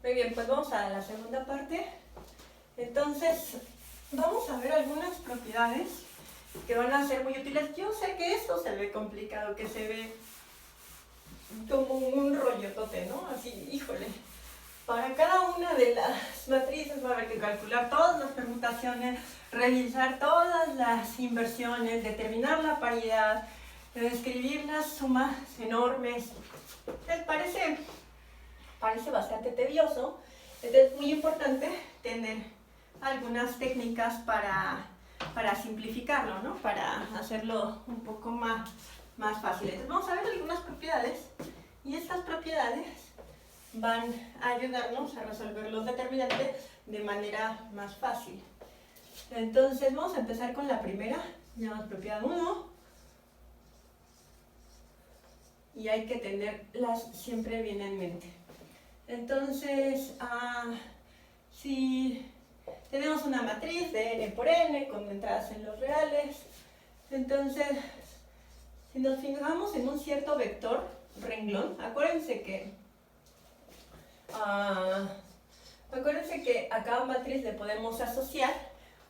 Muy bien, pues vamos a la segunda parte. Entonces, vamos a ver algunas propiedades que van a ser muy útiles. Yo sé que esto se ve complicado, que se ve como un rollotote, ¿no? Así, híjole. Para cada una de las matrices va a haber que calcular todas las permutaciones, revisar todas las inversiones, determinar la paridad, escribir las sumas enormes. Parece bastante tedioso. Entonces es muy importante tener algunas técnicas para simplificarlo, ¿no? Para hacerlo un poco más fácil. Entonces vamos a ver algunas propiedades y estas propiedades van a ayudarnos a resolver los determinantes de manera más fácil. Entonces vamos a empezar con la primera, llamamos propiedad 1, y hay que tenerlas siempre bien en mente. Entonces, si tenemos una matriz de n por n con entradas en los reales, entonces si nos fijamos en un cierto vector renglón, acuérdense que a cada matriz le podemos asociar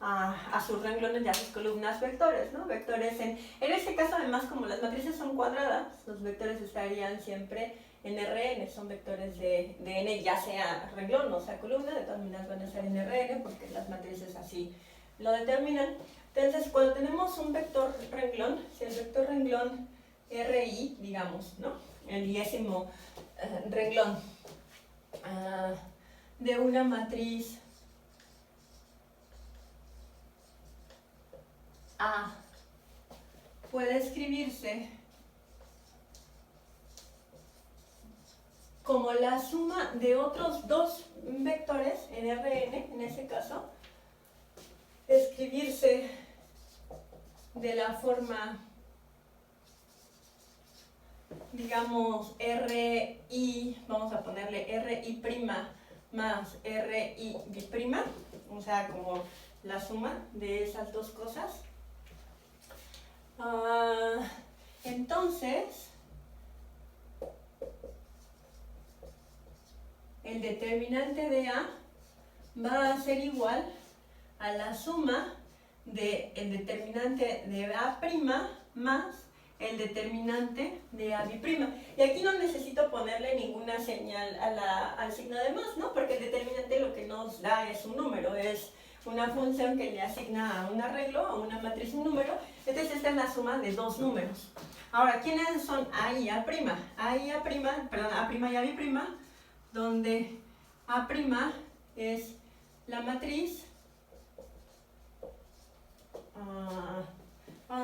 a sus renglones y a sus columnas vectores, ¿no? Vectores en este caso, además, como las matrices son cuadradas, los vectores estarían siempre en Rn, son vectores de n, ya sea renglón o sea columna, de todas maneras van a ser en Rn porque las matrices así lo determinan. Entonces, cuando tenemos un vector renglón, si el vector renglón Ri, digamos, ¿no? El diésimo renglón de una matriz A puede escribirse como la suma de otros dos vectores en Rn, en ese caso, escribirse de la forma, digamos, Ri, vamos a ponerle Ri' más Ri', o sea, como la suma de esas dos cosas. Entonces, el determinante de A va a ser igual a la suma del determinante de A' más el determinante de A'. Y aquí no necesito ponerle ninguna señal al signo de más, ¿no? Porque el determinante lo que nos da es un número, es una función que le asigna a un arreglo, a una matriz un número. Entonces esta es la suma de dos números. Ahora, ¿quiénes son A y A'? A y A', perdón, A' y A', donde A' es la matriz.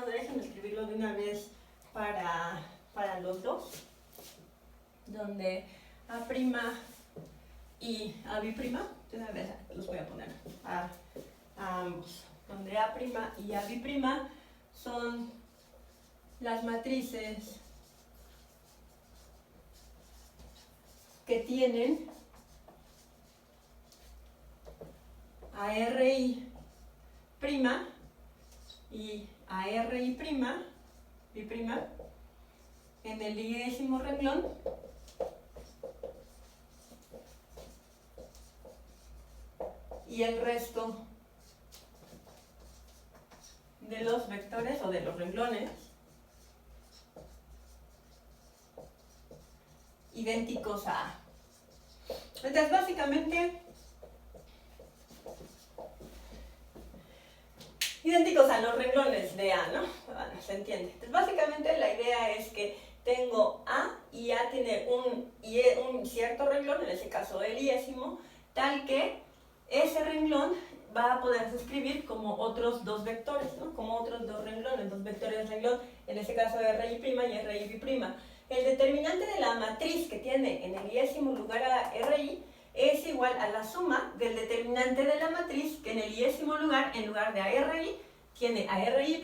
Déjenme escribirlo de una vez para los dos, donde A' y A', de una vez los voy a poner a ambos, donde A' y A' son las matrices que tienen a Ri' y a Ri', en el diésimo renglón y el resto de los vectores o de los renglones idénticos a A. Entonces, básicamente, idénticos a los renglones de A, ¿no? Bueno, se entiende. Entonces, básicamente la idea es que tengo A y A tiene un cierto renglón, en ese caso el diésimo, tal que ese renglón va a poderse escribir como otros dos vectores, ¿no? Como otros dos renglones, dos vectores renglón, en ese caso Ri' y Ri'. El determinante de la matriz que tiene en el diésimo lugar a Ri es igual a la suma del determinante de la matriz que en el diésimo lugar, en lugar de a Ri, tiene a Ri'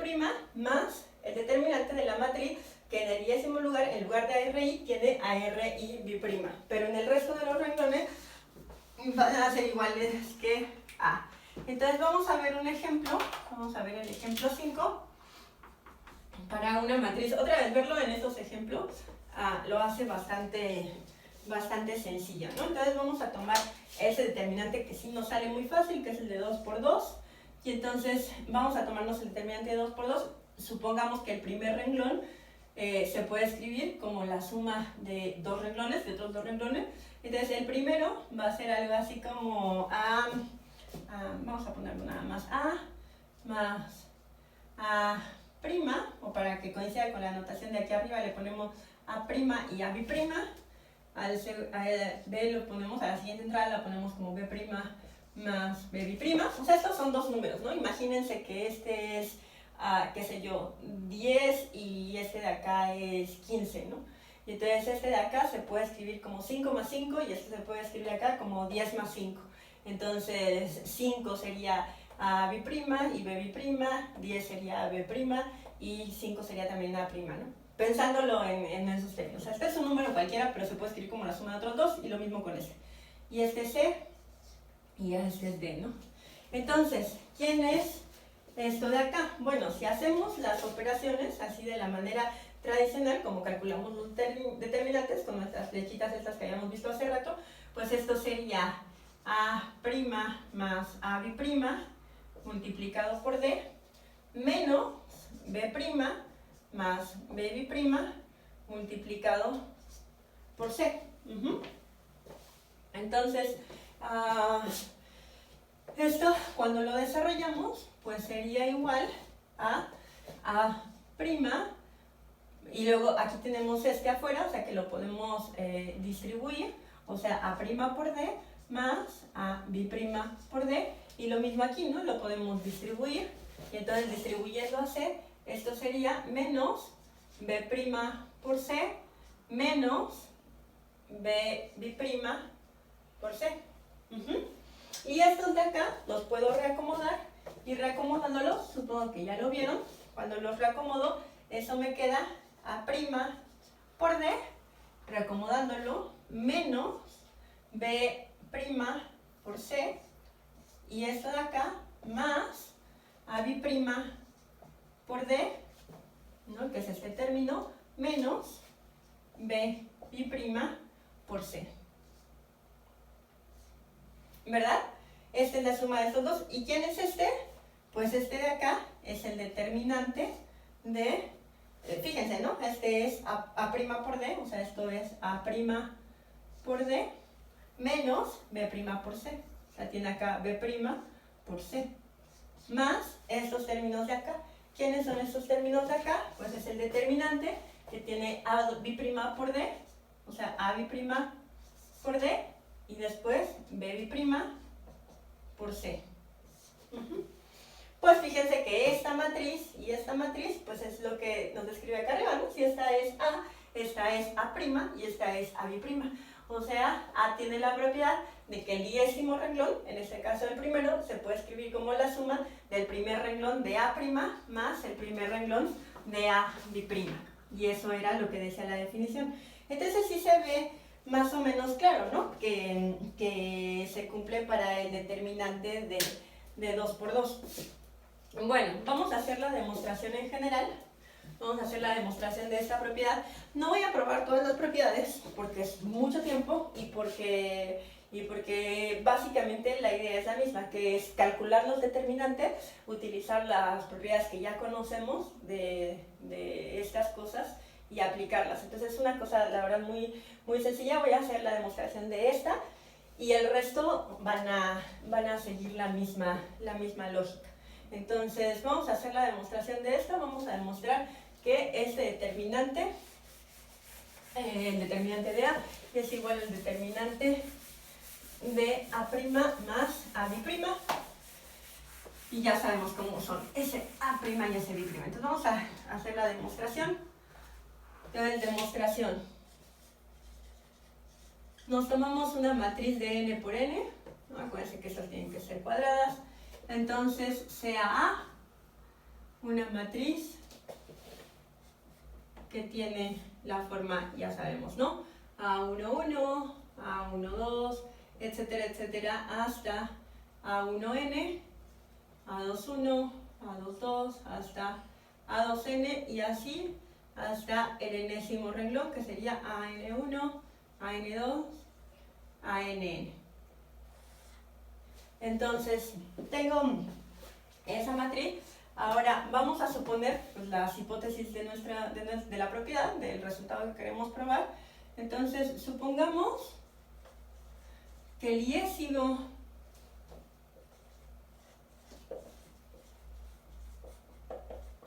más el determinante de la matriz que en el diésimo lugar, en lugar de a Ri, tiene a Ri'. Pero en el resto de los renglones van a ser iguales que A. Entonces vamos a ver un ejemplo, vamos a ver el ejemplo 5 para una matriz. Otra vez, verlo en estos ejemplos lo hace bastante bastante sencilla, ¿no? Entonces vamos a tomar ese determinante que sí nos sale muy fácil, que es el de 2 por 2. Y entonces vamos a tomarnos el determinante de 2 por 2. Supongamos que el primer renglón se puede escribir como la suma de dos renglones, de otros dos renglones. Entonces el primero va a ser algo así como vamos a ponerlo nada más más A', o para que coincida con la notación de aquí arriba le ponemos A' y A'. Al B lo ponemos a la siguiente entrada, la ponemos como B' más B'. O sea, estos son dos números, ¿no? Imagínense que este es, qué sé yo, 10 y este de acá es 15, ¿no? Y entonces este de acá se puede escribir como 5 más 5 y este se puede escribir acá como 10 más 5. Entonces 5 sería A' y B', 10 sería B' y 5 sería también A', ¿no? Pensándolo en esos términos. O sea, este es un número cualquiera, pero se puede escribir como la suma de otros dos y lo mismo con este. Y este es C y este es D, ¿no? Entonces, ¿quién es esto de acá? Bueno, si hacemos las operaciones así de la manera tradicional, como calculamos los determinantes con nuestras flechitas estas que habíamos visto hace rato, pues esto sería A' más A' multiplicado por D menos B' más B' multiplicado por C. Entonces, esto cuando lo desarrollamos, pues sería igual a A', y luego aquí tenemos este afuera, o sea que lo podemos distribuir, o sea A' por D más A' por D, y lo mismo aquí, ¿no? Lo podemos distribuir, y entonces distribuyendo a C, esto sería menos B' por C menos B' por C. Y estos de acá los puedo reacomodar, y reacomodándolos, supongo que ya lo vieron, cuando los reacomodo, eso me queda A' por D, reacomodándolo, menos B' por C, y esto de acá, más A' por D, ¿no? Que es este término, menos B' por C. ¿Verdad? Esta es la suma de estos dos. ¿Y quién es este? Pues este de acá es el determinante de, fíjense, ¿no? Este es A' por D, o sea, esto es A' por D, menos B' por C. O sea, tiene acá B' por C. Más estos términos de acá. ¿Quiénes son estos términos de acá? Pues es el determinante que tiene A' por D, o sea, A' por D, y después B' por C. Pues fíjense que esta matriz y esta matriz, pues es lo que nos describe acá arriba, ¿no? Si esta es A, esta es A' y esta es A'. O sea, A tiene la propiedad de que el 10º renglón, en este caso el primero, se puede escribir como la suma del primer renglón de A' más el primer renglón de A'. Y eso era lo que decía la definición. Entonces sí se ve más o menos claro, ¿no? Que se cumple para el determinante de 2 por 2. Bueno, vamos a hacer la demostración en general. Vamos a hacer la demostración de esta propiedad. No voy a probar todas las propiedades porque es mucho tiempo y porque básicamente la idea es la misma, que es calcular los determinantes, utilizar las propiedades que ya conocemos de estas cosas y aplicarlas. Entonces es una cosa, la verdad, muy, muy sencilla. Voy a hacer la demostración de esta y el resto van a seguir la misma lógica. Entonces vamos a hacer la demostración de esto. Vamos a demostrar que este determinante, el determinante de A, es igual al determinante de A' más A'. Y ya sabemos cómo son ese A' y ese B'. Entonces vamos a hacer la demostración. Entonces, demostración. Nos tomamos una matriz de n por n. ¿No? Acuérdense que estas tienen que ser cuadradas. Entonces, sea A una matriz que tiene la forma, ya sabemos, ¿no? A11, A12, etcétera, etcétera, hasta A1n, A21, A22, hasta A2n y así hasta el enésimo renglón, que sería AN1, AN2, ANN. Entonces, tengo esa matriz. Ahora vamos a suponer pues, las hipótesis de la propiedad, del resultado que queremos probar. Entonces, supongamos que el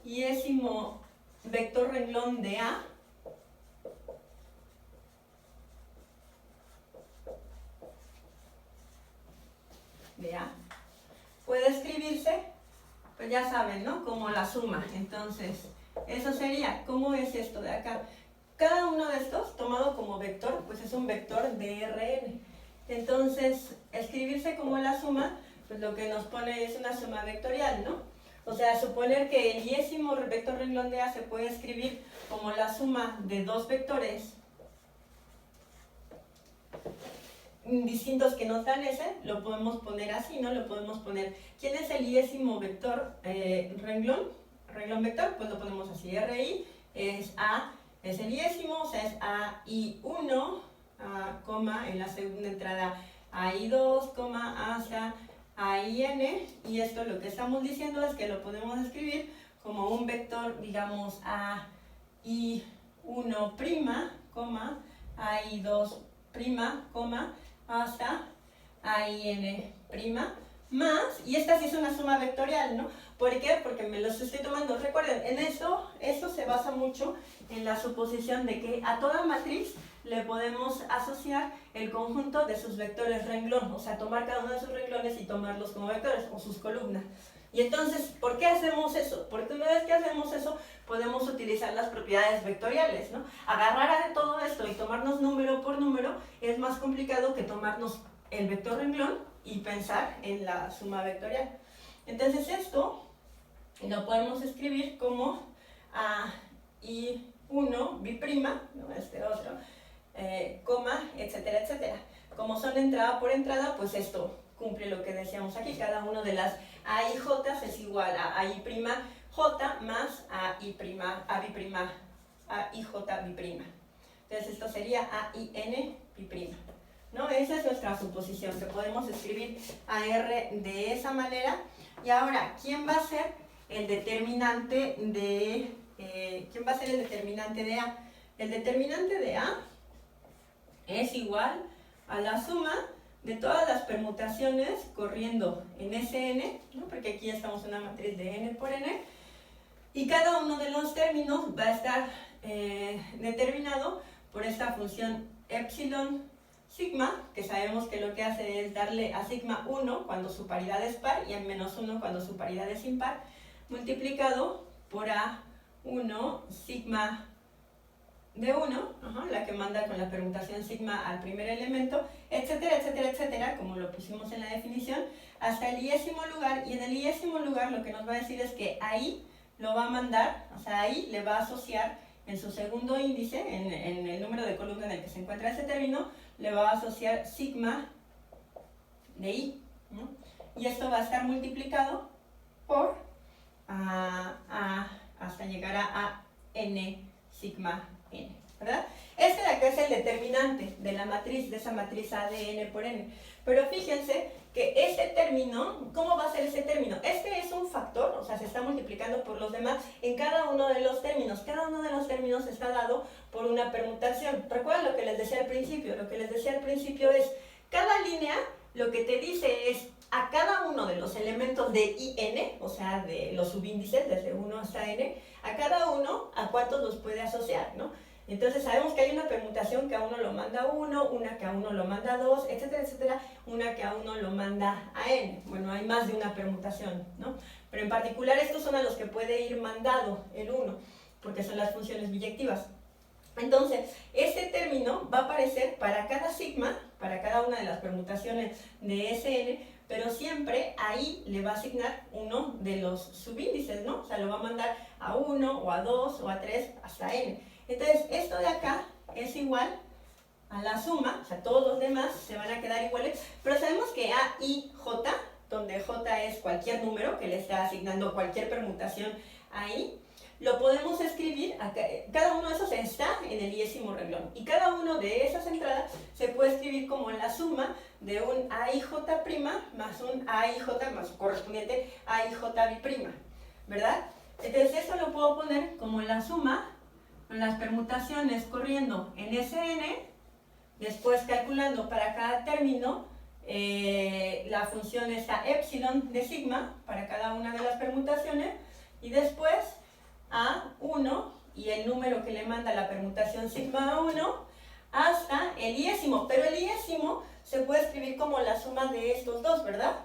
iésimo vector renglón de A puede escribirse, pues ya saben, ¿no? Como la suma. Entonces, eso sería, ¿cómo es esto de acá? Cada uno de estos, tomado como vector, pues es un vector de Rn. Entonces, escribirse como la suma, pues lo que nos pone es una suma vectorial, ¿no? O sea, suponer que el iésimo vector renglón de A se puede escribir como la suma de dos vectores distintos que nos dan ese, lo podemos poner así, ¿no? Lo podemos poner, ¿quién es el iésimo vector renglón vector? Pues lo ponemos así, RI es A, es el iésimo, o sea, es AI1, en la segunda entrada AI2, hasta AIN, y esto lo que estamos diciendo es que lo podemos escribir como un vector, digamos, AI1', AI2', hasta AIN', más, y esta sí es una suma vectorial, ¿no? ¿Por qué? Porque me los estoy tomando. Recuerden, en esto se basa mucho en la suposición de que a toda matriz le podemos asociar el conjunto de sus vectores renglón, o sea, tomar cada uno de sus renglones y tomarlos como vectores, o sus columnas. Y entonces, ¿por qué hacemos eso? Porque una vez que hacemos eso, podemos utilizar las propiedades vectoriales, ¿no? Agarrar a todo esto y tomarnos número por número es más complicado que tomarnos el vector renglón y pensar en la suma vectorial. Entonces esto lo podemos escribir como AI1 bi'prima, ¿no? Este otro, etcétera, etcétera. Como son entrada por entrada, pues esto cumple lo que decíamos aquí. Cada uno de las A y J es igual a AI' J más AI' J bi'prima. Entonces esto sería AIN bi'prima, ¿no? Esa es nuestra suposición, que podemos escribir AR de esa manera. Y ahora, ¿quién va a ser el determinante de A? El determinante de A es igual a la suma de todas las permutaciones corriendo en Sn, ¿no? Porque aquí estamos en una matriz de n por n, y cada uno de los términos va a estar determinado por esta función epsilon sigma, que sabemos que lo que hace es darle a sigma 1 cuando su paridad es par y a menos 1 cuando su paridad es impar, multiplicado por A1 sigma de 1, la que manda con la permutación sigma al primer elemento, etcétera, etcétera, etcétera, como lo pusimos en la definición, hasta el iésimo lugar, y en el iésimo lugar lo que nos va a decir es que ahí lo va a mandar, o sea, ahí le va a asociar en su segundo índice, en el número de columna en el que se encuentra ese término, le va a asociar sigma de i, ¿no? Y esto va a estar multiplicado por hasta llegar a n sigma n, ¿verdad? Este de acá es el determinante de la matriz, de esa matriz A de n por n. Pero fíjense que este término, ¿cómo va a ser ese término? Este es un factor, o sea, se está multiplicando por los demás en cada uno de los términos. Cada uno de los términos está dado por una permutación. ¿Recuerdan lo que les decía al principio? Lo que les decía al principio es, cada línea lo que te dice es a cada uno de los elementos de IN, o sea, de los subíndices, desde 1 hasta n, a cada uno, a cuántos los puede asociar, ¿no? Entonces sabemos que hay una permutación que a uno lo manda 1, una que a uno lo manda 2, etcétera, etcétera, una que a uno lo manda a n. Bueno, hay más de una permutación, ¿no? Pero en particular estos son a los que puede ir mandado el 1, porque son las funciones biyectivas. Entonces, este término va a aparecer para cada sigma, para cada una de las permutaciones de Sn, pero siempre ahí le va a asignar uno de los subíndices, ¿no? O sea, lo va a mandar a 1, o a 2, o a 3, hasta n. Entonces, esto de acá es igual a la suma, o sea, todos los demás se van a quedar iguales, pero sabemos que A y J, donde J es cualquier número que le está asignando cualquier permutación ahí, lo podemos escribir, acá, cada uno de esos está en el iésimo renglón, y cada uno de esas entradas se puede escribir como la suma de un AIJ' más un AIJ más correspondiente AIJ', ¿verdad? Entonces esto lo puedo poner como la suma con las permutaciones corriendo en Sn, después calculando para cada término la función esta epsilon de sigma para cada una de las permutaciones, y después A1 y el número que le manda la permutación sigma 1 hasta el iésimo, pero el iésimo se puede escribir como la suma de estos dos, ¿verdad?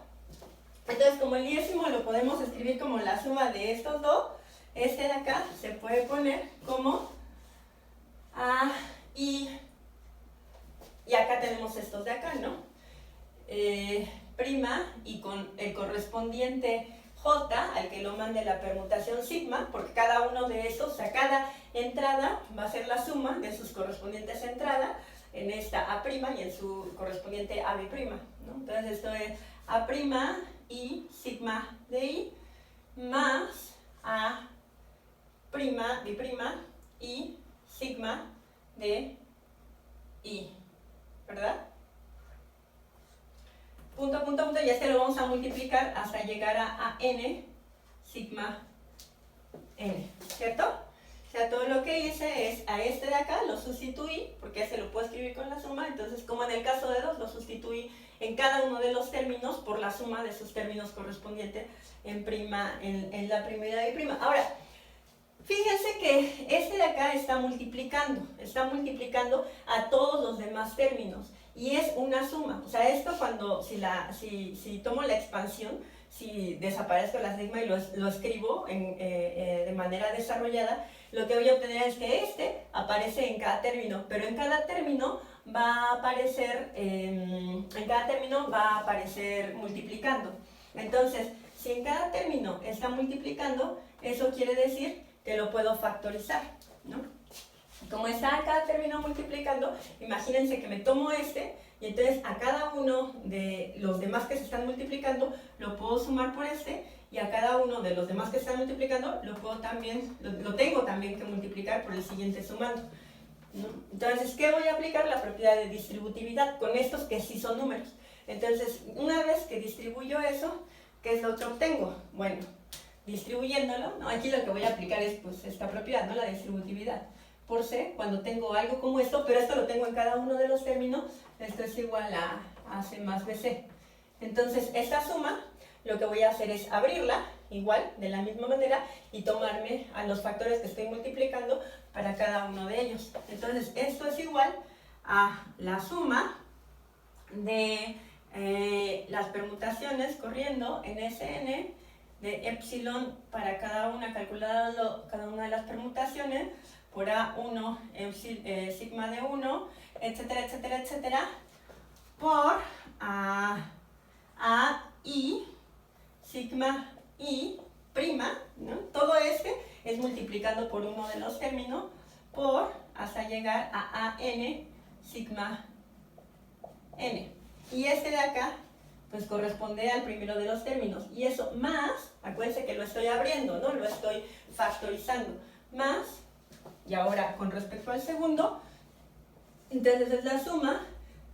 Entonces, como el iésimo lo podemos escribir como la suma de estos dos, este de acá se puede poner como A y acá tenemos estos de acá, ¿no? Prima y con el correspondiente J al que lo mande la permutación sigma, porque cada uno de estos, o sea, cada entrada va a ser la suma de sus correspondientes entradas en esta A' y en su correspondiente A', ¿no? Entonces esto es A' y sigma de I más A' B' y sigma de I, ¿verdad? Punto, punto, punto, y este lo vamos a multiplicar hasta llegar a n sigma n, ¿cierto? O sea, todo lo que hice es a este de acá lo sustituí, porque ese lo puedo escribir con la suma, entonces como en el caso de 2 lo sustituí en cada uno de los términos por la suma de sus términos correspondientes en la primera y prima. Ahora, fíjense que este de acá está multiplicando a todos los demás términos y es una suma. O sea, esto cuando, si tomo la expansión, si desaparezco la sigma y lo escribo de manera desarrollada, lo que voy a obtener es que este aparece en cada término, pero en cada término va a aparecer, multiplicando. Entonces, si en cada término está multiplicando, eso quiere decir que lo puedo factorizar, ¿no? Como está a cada término multiplicando, imagínense que me tomo este y entonces a cada uno de los demás que se están multiplicando lo puedo sumar por este, y a cada uno de los demás que se están multiplicando lo tengo también que multiplicar por el siguiente sumando, ¿no? Entonces, ¿qué voy a aplicar? La propiedad de distributividad con estos que sí son números. Entonces, una vez que distribuyo eso, ¿qué es lo que obtengo? Bueno, distribuyéndolo, ¿no? Aquí lo que voy a aplicar es pues esta propiedad, ¿no? La distributividad por C, cuando tengo algo como esto, pero esto lo tengo en cada uno de los términos, esto es igual a C más BC. Entonces, esta suma, lo que voy a hacer es abrirla, igual, de la misma manera, y tomarme a los factores que estoy multiplicando para cada uno de ellos. Entonces, esto es igual a la suma de las permutaciones corriendo en Sn de epsilon para cada una, calculado cada una de las permutaciones, por A1 sigma de 1, etcétera, etcétera, etcétera, por A I sigma I prima, ¿no? Todo este es multiplicando por uno de los términos hasta llegar a AN sigma N. Y este de acá pues corresponde al primero de los términos, y eso más, acuérdense que lo estoy abriendo, ¿no? Lo estoy factorizando, más, y ahora con respecto al segundo, entonces es la suma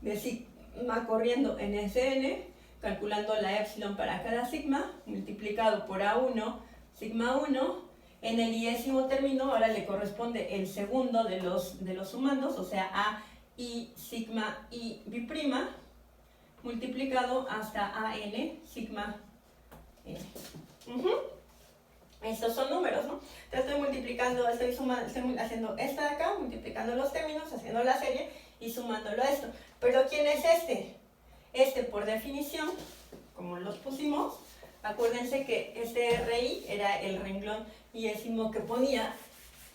de sigma corriendo en Sn, calculando la epsilon para cada sigma, multiplicado por A1 sigma 1, en el iésimo término ahora le corresponde el segundo de los sumandos, o sea A I sigma I bi'prima, multiplicado hasta AN sigma N. Estos son números, ¿no? Entonces estoy multiplicando, estoy haciendo esta de acá, multiplicando los términos, haciendo la serie y sumándolo a esto. Pero ¿quién es este? Este, por definición, como los pusimos, acuérdense que este RI era el renglón iésimo que ponía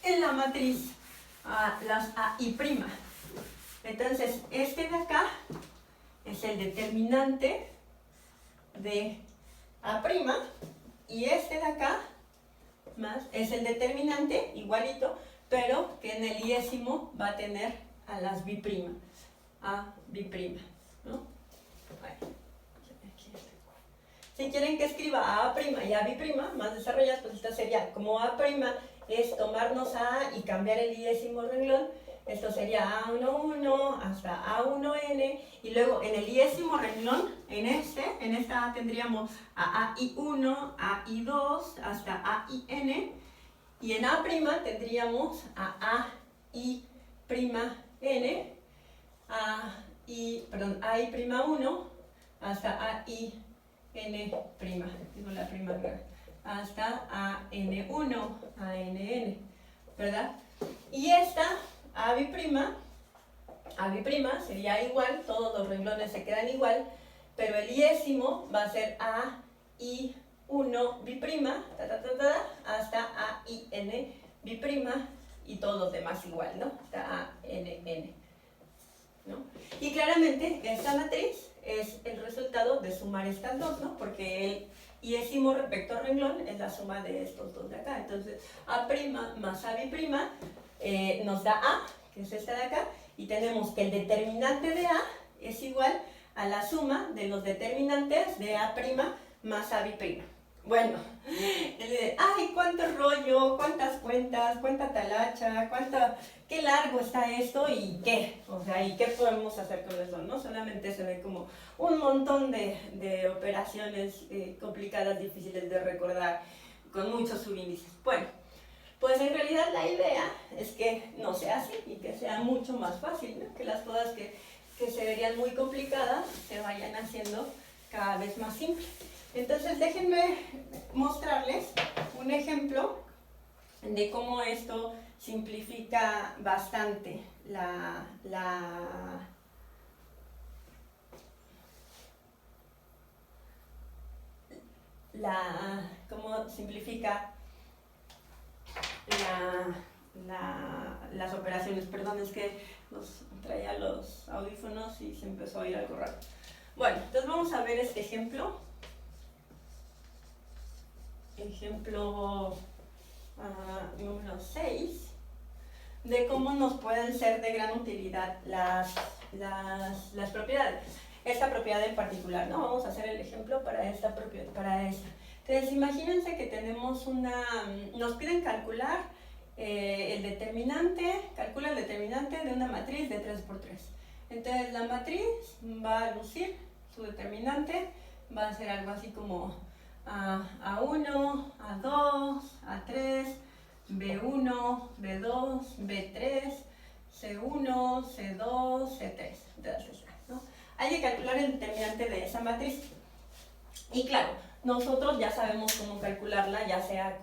en la matriz las AI'. Entonces, este de acá es el determinante de A', y este de acá más es el determinante, igualito, pero que en el iésimo va a tener a las bi'A', ¿no? Bueno, si quieren que escriba a A' y a B', más desarrolladas, pues esta sería como A' es tomarnos a y cambiar el 10º renglón. Esto sería A11 hasta A1N, y luego en el 10º renglón, en esta A tendríamos a AI1, AI2 hasta AIN, y en A' tendríamos a AI'N, AI'1 hasta AIN', digo la prima hasta AN1, ANN, ¿verdad? Y esta A' sería igual, todos los renglones se quedan igual, pero el 10º va a ser AI1 bi'prima, hasta AIN bi'prima, y todos los demás igual, ¿no? Hasta ANN, ¿no? Y claramente esta matriz es el resultado de sumar estas dos, ¿no? Porque el 10º vector renglón es la suma de estos dos de acá. Entonces, A' más A bi'prima nos da A, que es esta de acá, y tenemos que el determinante de A es igual a la suma de los determinantes de A' más A bi'prima. Bueno, ay, cuánto rollo, cuántas cuentas, cuánta talacha, qué largo está esto y qué, o sea, y qué podemos hacer con eso, ¿no? Solamente se ve como un montón de operaciones complicadas, difíciles de recordar, con muchos subíndices. Bueno, pues en realidad la idea es que no sea así y que sea mucho más fácil, ¿no? Que las cosas que se verían muy complicadas se vayan haciendo cada vez más simples. Entonces déjenme mostrarles un ejemplo de cómo esto simplifica bastante cómo simplifica las operaciones. Perdón, es que traía los audífonos y se empezó a oír algo raro. Bueno, entonces vamos a ver este ejemplo. Ejemplo número 6, de cómo nos pueden ser de gran utilidad las propiedades. Esta propiedad en particular, ¿no? Vamos a hacer el ejemplo para esta propiedad, Entonces, imagínense que tenemos nos piden calcular calcula el determinante de una matriz de 3×3. Entonces, la matriz va a lucir, su determinante va a ser algo así como A1, A2, A3, B1, B2, B3, C1, C2, C3. Entonces, ¿no? Hay que calcular el determinante de esa matriz. Y claro, nosotros ya sabemos cómo calcularla, ya sea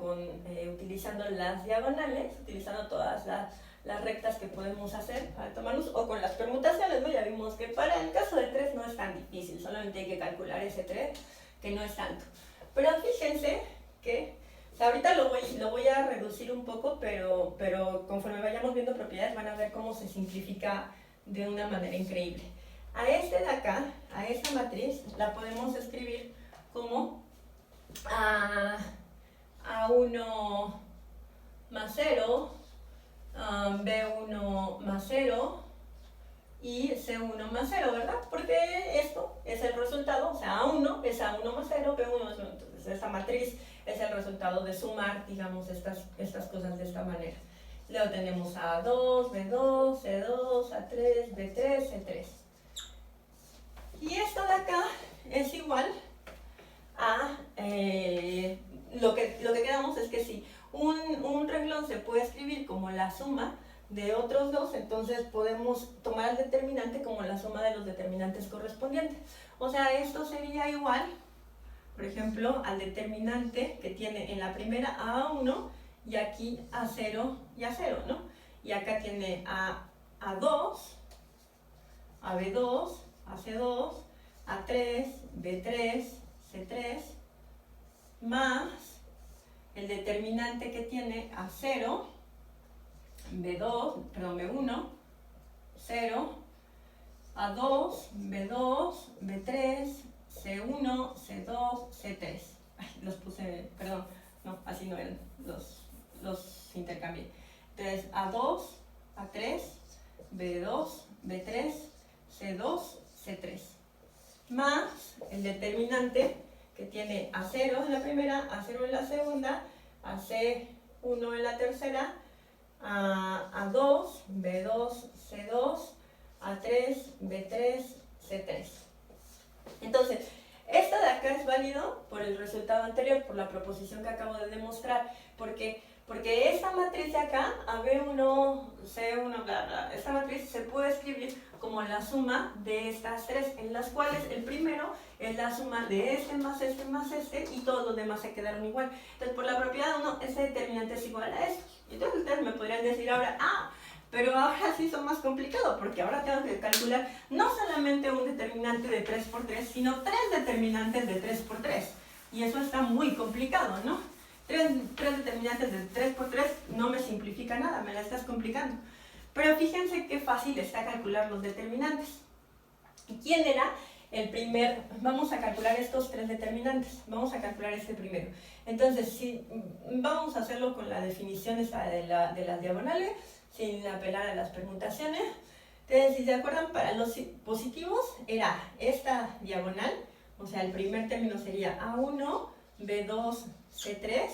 utilizando las diagonales, utilizando todas las rectas que podemos hacer para tomarnos, o con las permutaciones, ¿no? Ya vimos que para el caso de 3 no es tan difícil, solamente hay que calcular ese 3, que no es tanto. Pero fíjense que, o sea, ahorita lo voy a reducir un poco, pero conforme vayamos viendo propiedades van a ver cómo se simplifica de una manera increíble. A este de acá, a esta matriz, la podemos escribir como A1 más 0, B1 más 0 y C1 más 0, ¿verdad? Porque esto es el resultado, o sea, A1 es A1 más 0, B1 más 0, entonces esta matriz es el resultado de sumar, digamos, estas cosas de esta manera. Luego tenemos A2, B2, C2, A3, B3, C3. Y esto de acá es igual a, lo que quedamos es que si un renglón se puede escribir como la suma de otros dos, entonces podemos tomar el determinante como la suma de los determinantes correspondientes. O sea, esto sería igual, por ejemplo, al determinante que tiene en la primera A1 y aquí A0 y A0, ¿no? Y acá tiene A2, AB2, AC2, A3, B3, C3, más el determinante que tiene A0, B1, 0, A2, B2, B3, C1, C2, C3. Ay, los puse, perdón, no, así no eran, los intercambié. Entonces, A2, A3, B2, B3, C2, C3. Más el determinante que tiene A0 en la primera, A0 en la segunda, AC 1 en la tercera, A2, B2, C2, A3, B3, C3. Entonces, esta de acá es válido por el resultado anterior, por la proposición que acabo de demostrar, porque esta matriz de acá, AB1, C1, bla, bla, esta matriz se puede escribir como la suma de estas tres, en las cuales el primero es la suma de este más este más este, y todos los demás se quedaron igual. Entonces, por la propiedad 1, este determinante es igual a esto. Entonces, ustedes me podrían decir ahora, pero ahora sí son más complicado, porque ahora tengo que calcular no solamente un determinante de 3 por 3, sino 3 determinantes de 3 por 3. Y eso está muy complicado, ¿no? 3 determinantes de 3 por 3 no me simplifica nada, me la estás complicando. Pero fíjense qué fácil está calcular los determinantes. ¿Y quién era el primer? Vamos a calcular estos 3 determinantes. Vamos a calcular este primero. Entonces, si vamos a hacerlo con la definición esta de las diagonales, sin apelar a las permutaciones. Entonces, si se acuerdan, para los positivos era esta diagonal, o sea, el primer término sería A1, B2, C3,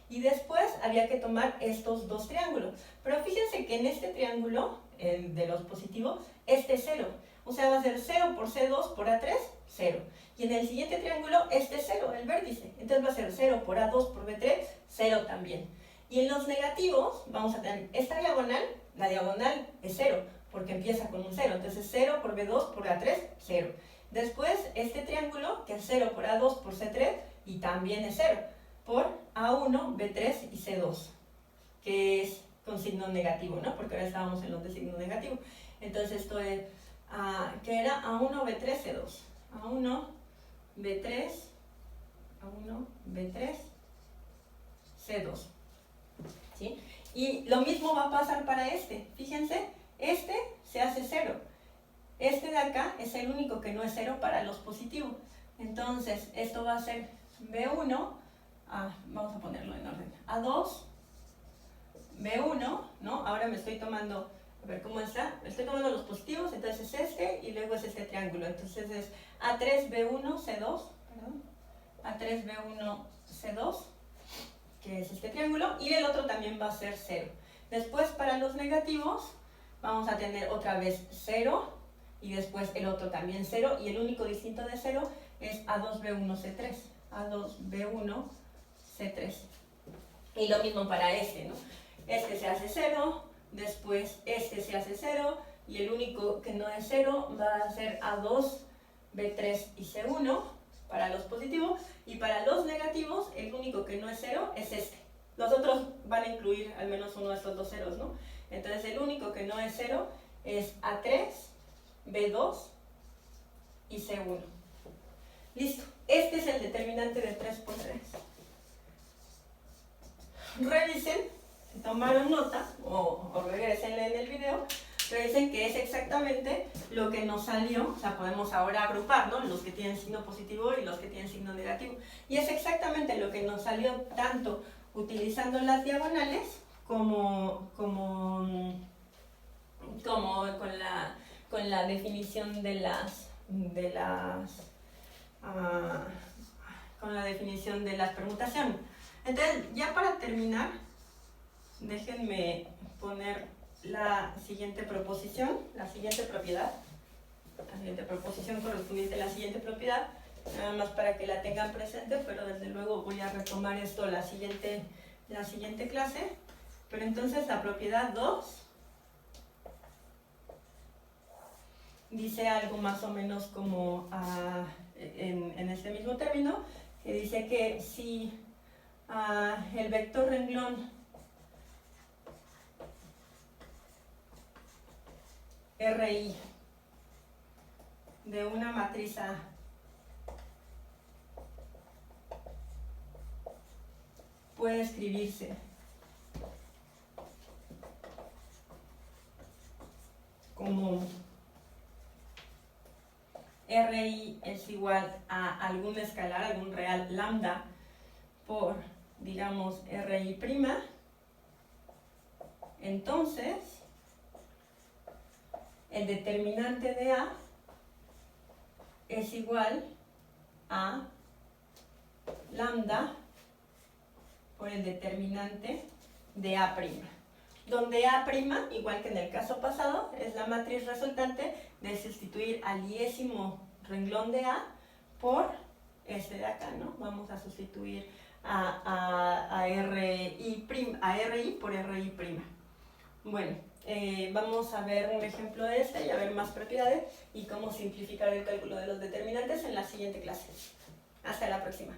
y después había que tomar estos dos triángulos. Pero fíjense que en este triángulo, de los positivos, este es 0. O sea, va a ser 0 por C2 por A3, 0. Y en el siguiente triángulo, este es 0, el vértice. Entonces va a ser 0 por A2 por B3, 0 también. Y en los negativos, vamos a tener esta diagonal, la diagonal es 0, porque empieza con un 0. Entonces 0 por B2 por A3, 0. Después, este triángulo, que es 0 por A2 por C3, y también es 0, por A1, B3 y C2, que es con signo negativo, ¿no? Porque ahora estábamos en los de signo negativo. Entonces esto es, que era A1, B3, C2. A1, B3, A1, B3, C2. ¿Sí? Y lo mismo va a pasar para este. Fíjense, este se hace 0. Este de acá es el único que no es 0 para los positivos. Entonces, esto va a ser B1, vamos a ponerlo en orden, A2, B1, ¿no? Ahora me estoy tomando, a ver cómo está, estoy tomando los positivos, entonces es este, y luego es este triángulo. Entonces es A3, B1, C2, perdón, A3, B1, C2, que es este triángulo, y el otro también va a ser 0. Después, para los negativos, vamos a tener otra vez 0, y después el otro también 0, y el único distinto de 0 es A2B1C3, A2B1C3. Y lo mismo para este, ¿no? Este se hace 0, después este se hace 0, y el único que no es 0 va a ser A2B3 y C1 para los positivos, y para los negativos el único que no es 0 es este. Los otros van a incluir al menos uno de estos dos ceros, ¿no? Entonces el único que no es 0 es A3, B2 y C1. Listo. Este es el determinante de 3 por 3. Revisen, si tomaron nota, o regresenle en el video, revisen que es exactamente lo que nos salió. O sea, podemos ahora agrupar, ¿no? Los que tienen signo positivo y los que tienen signo negativo. Y es exactamente lo que nos salió tanto utilizando las diagonales como con la definición con la definición de las permutaciones. Entonces, ya para terminar, déjenme poner la siguiente proposición, la siguiente propiedad, la siguiente proposición correspondiente a la siguiente propiedad, nada más para que la tengan presente, pero desde luego voy a retomar esto la siguiente clase. Pero entonces la propiedad 2 dice algo más o menos como en este mismo término, que dice que si el vector renglón RI de una matriz A puede escribirse como RI es igual a algún escalar, algún real lambda por, digamos, RI', entonces el determinante de A es igual a lambda por el determinante de A', donde A', igual que en el caso pasado, es la matriz resultante de sustituir al iésimo renglón de A por este de acá, ¿no? Vamos a sustituir a RI por RI'. Bueno, vamos a ver un ejemplo de este y a ver más propiedades y cómo simplificar el cálculo de los determinantes en la siguiente clase. Hasta la próxima.